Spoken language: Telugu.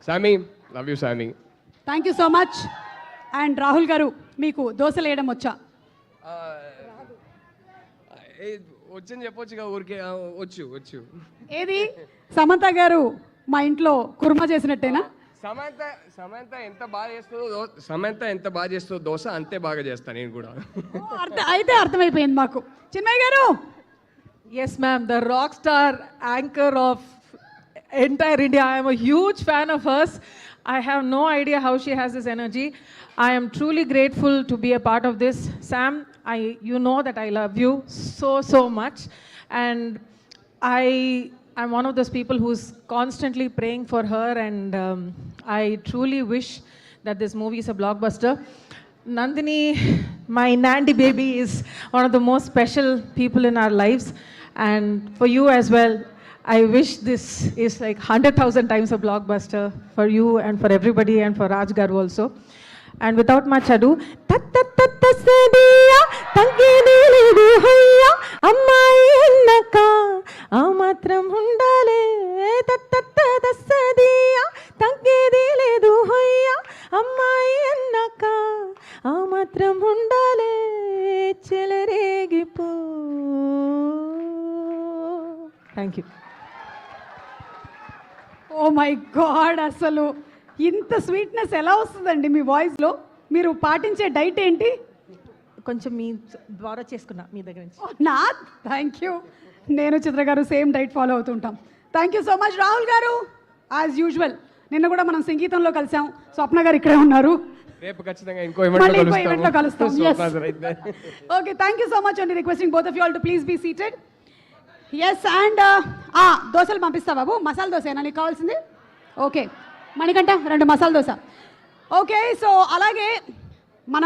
సామి, లవ్ యూ సామి. Thank you so much. And Rahul గారు, మీకు దోశలు వేయడం వచ్చా? వచ్చని చెప్పొచ్చుగా, ఊరికే వచ్చు వచ్చు. ఏది సమంత గారు మా ఇంట్లో కుర్మా చేసినట్టేనా? సమంత ఎంత బాగా చేస్తుందో దోశ అంతే బాగా చేస్తాను నేను కూడా. అయితే అర్థమైపోయింది మాకు. చిన్మయ్య గారు. Yes, ma'am. The rock star anchor of entire India. I am a huge fan of hers. I have no idea how she has this energy. I am truly grateful to be a part of this. Sam, you know that I love you so much, and I'm one of those people who's constantly praying for her, and I truly wish that this movie is a blockbuster. Nandini, my Nandi baby, is one of the most special people in our lives, and for you as well. I wish this is like 100,000 times a blockbuster for you and for everybody and for Raj Garu also. And without much ado, tattatattasadiya tangeniledu hoyya ammayi annaka amatram undale tattatattasadiya tangeniledu hoyya ammayi annaka amatram undale cheleregipo. Thank you. Oh my god, అసలు ఇంత స్వీట్నెస్ ఎలా వస్తుందండి మీ వాయిస్లో? మీరు పాటించే డైట్ ఏంటి? కొంచెం మీ ద్వారా చేసుకున్నా మీ దగ్గర నుంచి. నా థ్యాంక్ యూ. నేను చిత్ర గారు సేమ్ డైట్ ఫాలో అవుతుంటాం. Thank you so much. Rahul గారు, యాజ్ యూజువల్ నిన్న కూడా మనం సంగీతంలో కలిసాం. స్వప్న గారు ఇక్కడే ఉన్నారు. రేపు ఖచ్చితంగా ఇంకో ఈవెంట్లో కలుస్తాం. Okay, thank you so much అండి. Requesting both of you all to please be seated. Yes, and దోశలు పంపిస్తా బాబు. మసాలా దోశ నీకు కావాల్సింది? Okay Manikanta, 2 masala dosa. Okay, so అలాగే మనం